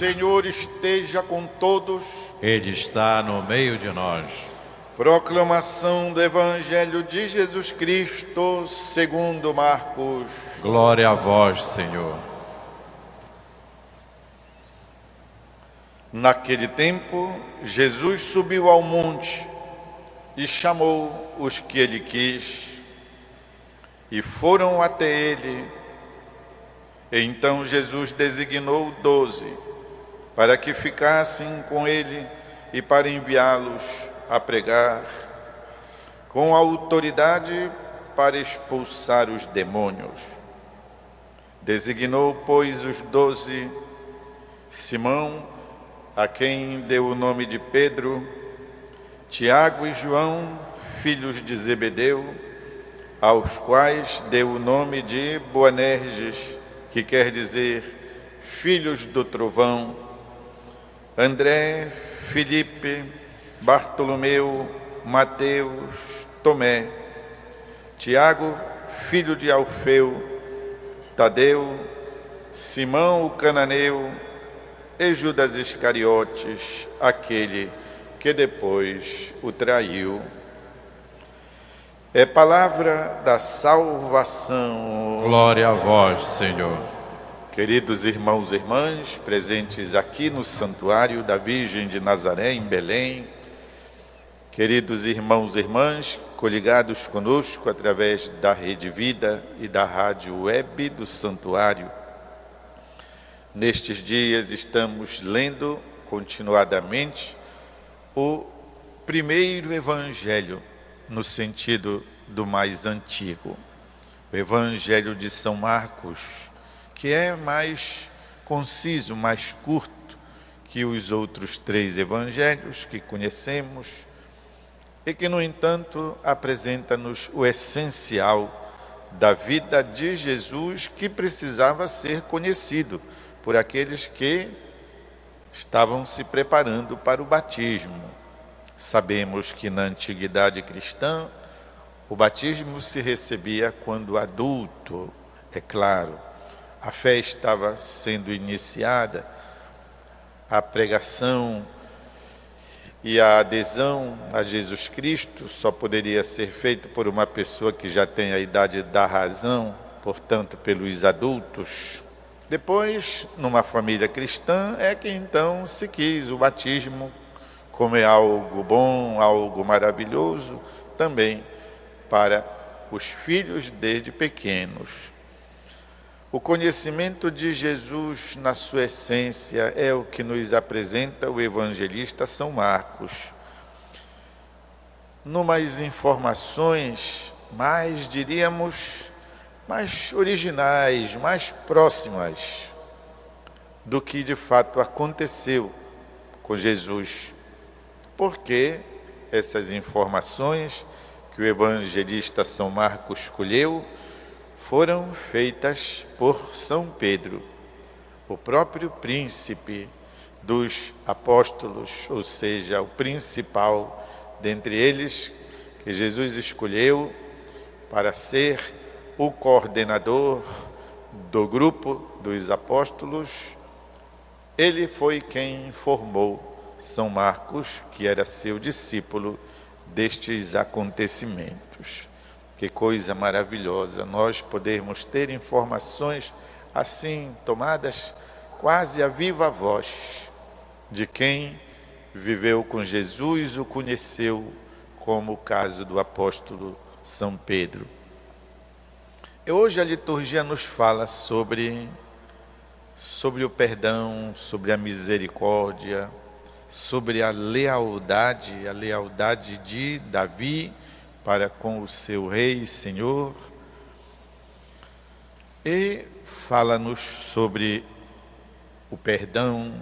Senhor esteja com todos. Ele está no meio de nós. Proclamação do Evangelho de Jesus Cristo segundo Marcos. Glória a vós, Senhor. Naquele tempo, Jesus subiu ao monte e chamou os que ele quis, e foram até ele. Então Jesus designou 12, para que ficassem com ele e para enviá-los a pregar, com autoridade para expulsar os demônios. Designou, pois, os 12, Simão, a quem deu o nome de Pedro, Tiago e João, filhos de Zebedeu, aos quais deu o nome de Boanerges, que quer dizer filhos do trovão, André, Filipe, Bartolomeu, Mateus, Tomé, Tiago, filho de Alfeu, Tadeu, Simão o cananeu e Judas Iscariotes, aquele que depois o traiu. É palavra da salvação. Glória a vós, Senhor. Queridos irmãos e irmãs, presentes aqui no Santuário da Virgem de Nazaré, em Belém, queridos irmãos e irmãs, coligados conosco através da Rede Vida e da Rádio Web do Santuário, nestes dias estamos lendo continuadamente o primeiro Evangelho, no sentido do mais antigo, o Evangelho de São Marcos, que é mais conciso, mais curto que os outros 3 evangelhos que conhecemos e que, no entanto, apresenta-nos o essencial da vida de Jesus, que precisava ser conhecido por aqueles que estavam se preparando para o batismo. Sabemos que na antiguidade cristã o batismo se recebia quando adulto, é claro. A fé estava sendo iniciada, a pregação e a adesão a Jesus Cristo só poderia ser feito por uma pessoa que já tem a idade da razão, portanto, pelos adultos. Depois, numa família cristã, é que então se quis o batismo, como é algo bom, algo maravilhoso, também para os filhos desde pequenos. O conhecimento de Jesus na sua essência é o que nos apresenta o evangelista São Marcos. Numas informações mais, diríamos, mais originais, mais próximas do que de fato aconteceu com Jesus. Porque essas informações que o evangelista São Marcos escolheu foram feitas por São Pedro, o próprio príncipe dos apóstolos, ou seja, o principal dentre eles, que Jesus escolheu para ser o coordenador do grupo dos apóstolos. Ele foi quem informou São Marcos, que era seu discípulo, destes acontecimentos. Que coisa maravilhosa nós podermos ter informações assim, tomadas quase a viva voz, de quem viveu com Jesus, o conheceu, como o caso do apóstolo São Pedro. E hoje a liturgia nos fala sobre o perdão, sobre a misericórdia, sobre a lealdade de Davi para com o seu rei e senhor, e fala-nos sobre o perdão,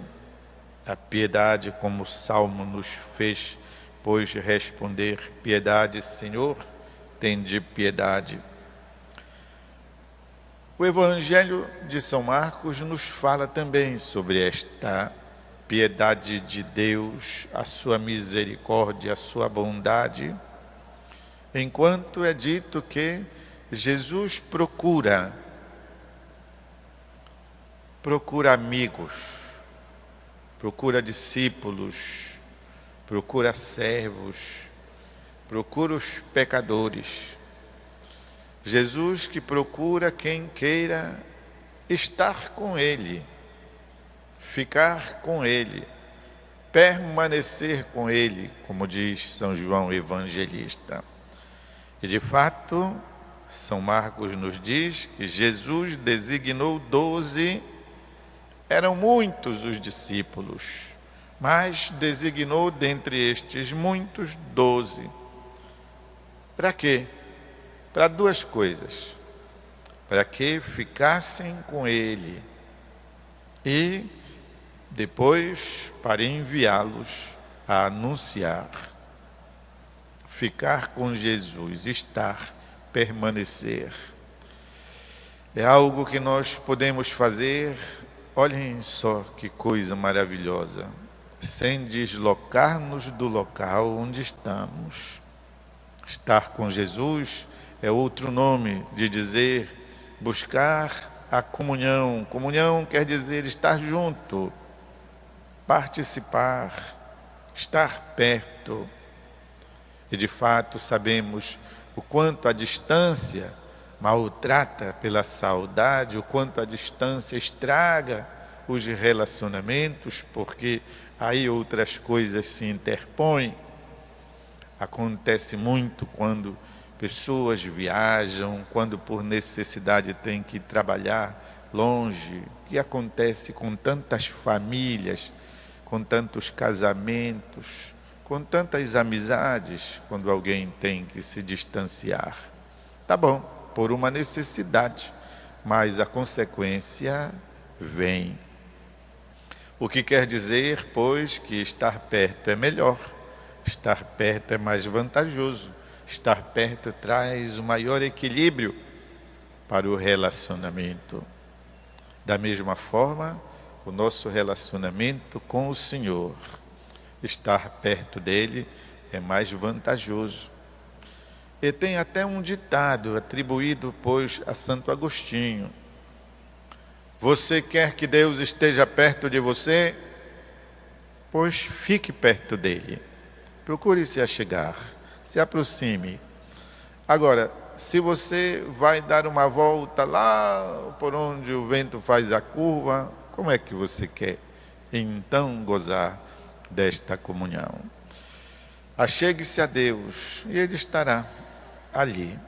a piedade, como o Salmo nos fez, pois responder: piedade, Senhor, tende piedade. O Evangelho de São Marcos nos fala também sobre esta piedade de Deus, a sua misericórdia, a sua bondade, enquanto é dito que Jesus procura amigos, procura discípulos, procura servos, procura os pecadores. Jesus que procura quem queira estar com Ele, ficar com Ele, permanecer com Ele, como diz São João Evangelista. E de fato, São Marcos nos diz que Jesus designou 12, eram muitos os discípulos, mas designou dentre estes muitos 12. Para quê? Para duas coisas. Para que ficassem com Ele e depois para enviá-los a anunciar. Ficar com Jesus, estar, permanecer. É algo que nós podemos fazer, olhem só que coisa maravilhosa, sem deslocar-nos do local onde estamos. Estar com Jesus é outro nome de dizer buscar a comunhão. Comunhão quer dizer estar junto, participar, estar perto. E de fato sabemos o quanto a distância maltrata pela saudade, o quanto a distância estraga os relacionamentos, porque aí outras coisas se interpõem. Acontece muito quando pessoas viajam, quando por necessidade têm que trabalhar longe, que acontece com tantas famílias, com tantos casamentos, com tantas amizades, quando alguém tem que se distanciar. Tá bom, por uma necessidade, mas a consequência vem. O que quer dizer, pois, que estar perto é melhor, estar perto é mais vantajoso, estar perto traz o maior equilíbrio para o relacionamento. Da mesma forma, o nosso relacionamento com o Senhor, estar perto dele é mais vantajoso. E tem até um ditado atribuído, pois, a Santo Agostinho. Você quer que Deus esteja perto de você? Pois fique perto dele. Procure se achegar, se aproxime. Agora, se você vai dar uma volta lá por onde o vento faz a curva, como é que você quer então gozar desta comunhão? Achegue-se a Deus e Ele estará ali.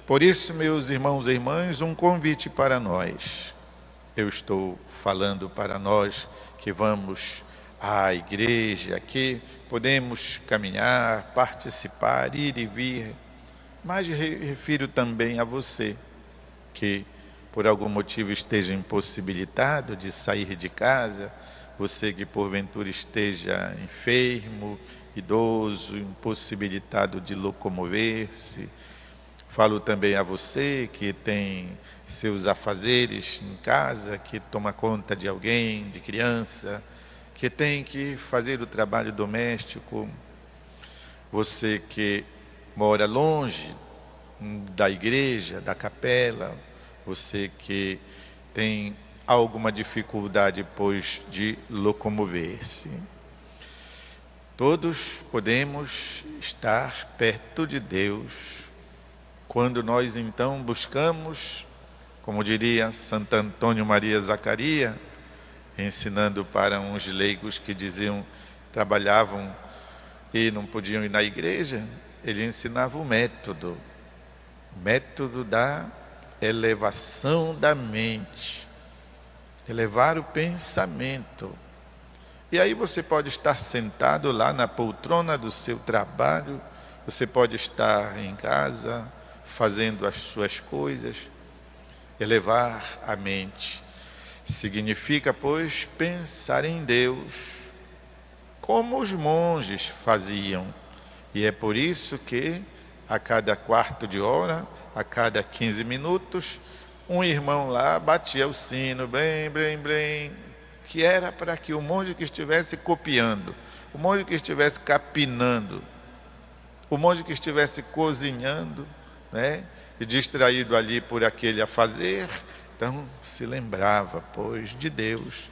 Por isso, meus irmãos e irmãs, um convite para nós. Eu estou falando para nós que vamos à igreja, que podemos caminhar, participar, ir e vir, mas refiro também a você que por algum motivo esteja impossibilitado de sair de casa, você que porventura esteja enfermo, idoso, impossibilitado de locomover-se. Falo também a você que tem seus afazeres em casa, que toma conta de alguém, de criança, que tem que fazer o trabalho doméstico. Você que mora longe da igreja, da capela, você que tem alguma dificuldade, pois, de locomover-se. Todos podemos estar perto de Deus quando nós então buscamos, como diria Santo Antônio Maria Zaccaria, ensinando para uns leigos que diziam, trabalhavam e não podiam ir na igreja, ele ensinava o método da elevação da mente, elevar o pensamento. E aí você pode estar sentado lá na poltrona do seu trabalho, você pode estar em casa, fazendo as suas coisas. Elevar a mente significa, pois, pensar em Deus, como os monges faziam. E é por isso que a cada quarto de hora, a cada 15 minutos, um irmão lá batia o sino, blém, blém, blém, que era para que o monge que estivesse copiando, o monge que estivesse capinando, o monge que estivesse cozinhando, né, e distraído ali por aquele afazer, então se lembrava, pois, de Deus,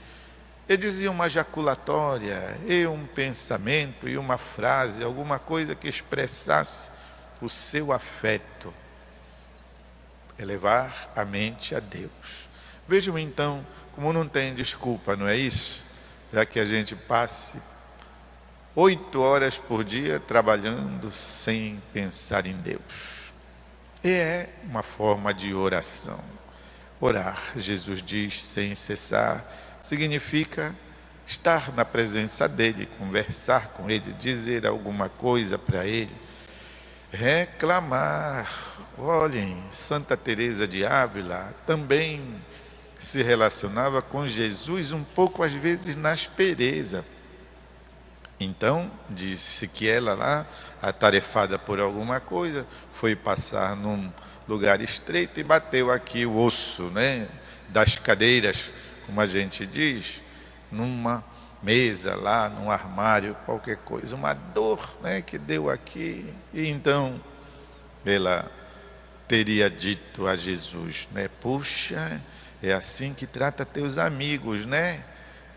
Ele dizia uma jaculatória, e um pensamento, e uma frase, alguma coisa que expressasse o seu afeto. Elevar a mente a Deus. Vejam então, como não tem desculpa, não é isso? Já que a gente passe 8 horas por dia trabalhando sem pensar em Deus. E é uma forma de oração. Orar, Jesus diz, sem cessar, significa estar na presença dele, conversar com ele, dizer alguma coisa para ele, reclamar. Olhem, Santa Teresa de Ávila também se relacionava com Jesus um pouco às vezes na aspereza. Então, disse que ela lá, atarefada por alguma coisa, foi passar num lugar estreito e bateu aqui o osso, né, das cadeiras, como a gente diz, numa mesa lá, num armário, qualquer coisa, uma dor, né, que deu aqui. E então ela teria dito a Jesus, né, puxa, é assim que trata teus amigos, né?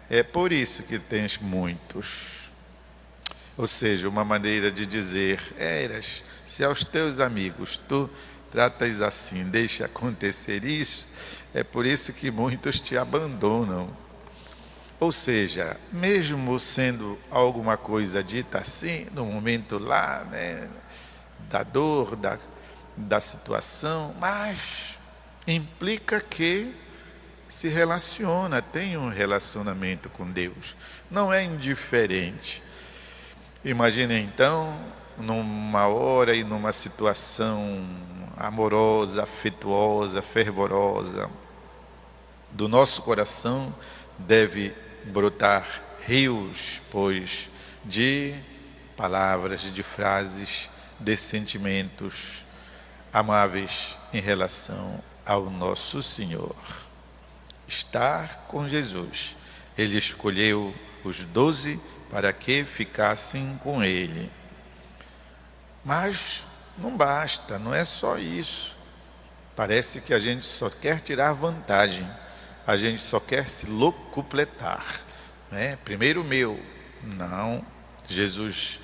É por isso que tens muitos. Ou seja, uma maneira de dizer, Eras, se aos teus amigos tu tratas assim, deixa acontecer isso, é por isso que muitos te abandonam. Ou seja, mesmo sendo alguma coisa dita assim, no momento lá, né, da dor, da situação, mas implica que se relaciona, tem um relacionamento com Deus, não é indiferente. Imagine então, numa hora e numa situação amorosa, afetuosa, fervorosa, do nosso coração deve brotar rios, pois, de palavras, de frases, de sentimentos amáveis em relação ao nosso Senhor. Estar com Jesus. Ele escolheu os 12 para que ficassem com ele. Mas não basta, não é só isso. Parece que a gente só quer tirar vantagem, a gente só quer se locupletar, né? Primeiro meu. Não, Jesus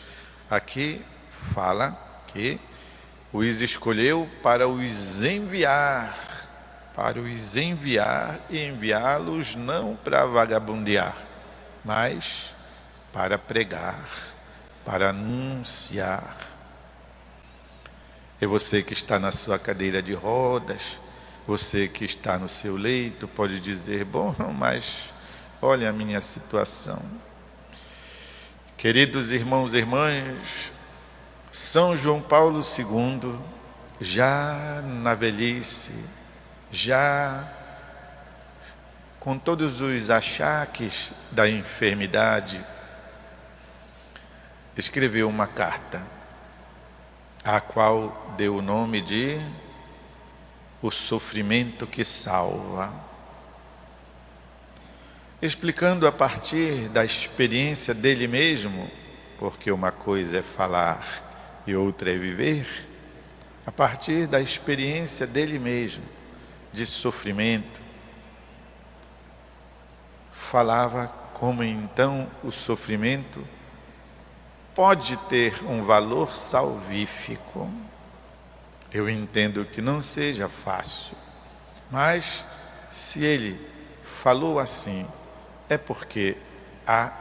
aqui fala que os escolheu para os enviar e enviá-los não para vagabundear, mas para pregar, para anunciar. É você que está na sua cadeira de rodas, você que está no seu leito, pode dizer, bom, mas olha a minha situação. Queridos irmãos e irmãs, São João Paulo II, já na velhice, já com todos os achaques da enfermidade, escreveu uma carta, a qual deu o nome de O Sofrimento que Salva, explicando a partir da experiência dele mesmo, porque uma coisa é falar e outra é viver, a partir da experiência dele mesmo, de sofrimento, falava como então o sofrimento pode ter um valor salvífico. Eu entendo que não seja fácil, mas se ele falou assim, é porque há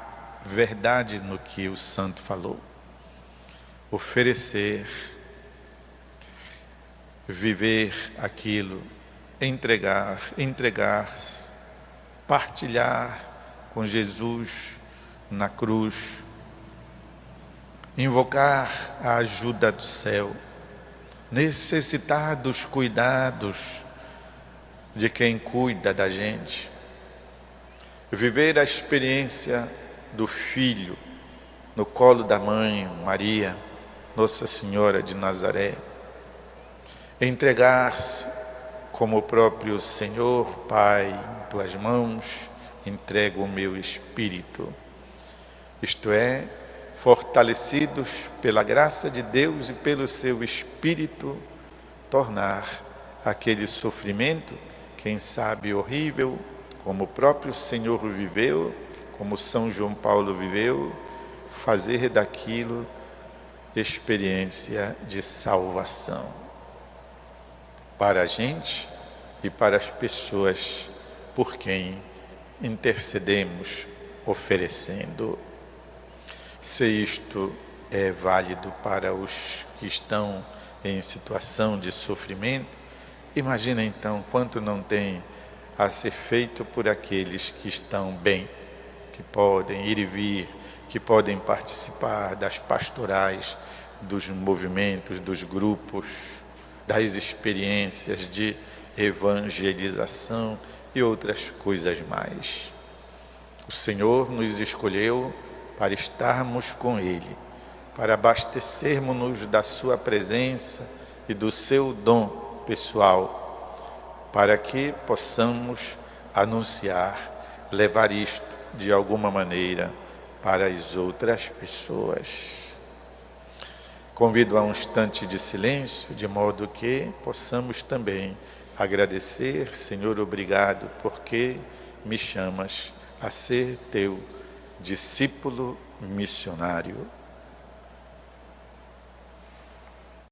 verdade no que o santo falou. Oferecer, viver aquilo, entregar-se, partilhar com Jesus na cruz, invocar a ajuda do céu, necessitar dos cuidados de quem cuida da gente, viver a experiência do filho no colo da mãe Maria, Nossa Senhora de Nazaré, entregar-se como o próprio Senhor, Pai, em tuas mãos entrego o meu espírito. Isto é, fortalecidos pela graça de Deus e pelo seu Espírito, tornar aquele sofrimento, quem sabe horrível, como o próprio Senhor viveu, como São João Paulo viveu, fazer daquilo experiência de salvação para a gente e para as pessoas por quem intercedemos, oferecendo. Se isto é válido para os que estão em situação de sofrimento, imagina então quanto não tem a ser feito por aqueles que estão bem, que podem ir e vir, que podem participar das pastorais, dos movimentos, dos grupos, das experiências de evangelização e outras coisas mais. O Senhor nos escolheu para estarmos com Ele, para abastecermos-nos da sua presença e do seu dom pessoal, para que possamos anunciar, levar isto de alguma maneira para as outras pessoas. Convido a um instante de silêncio, de modo que possamos também agradecer. Senhor, obrigado, porque me chamas a ser teu discípulo missionário.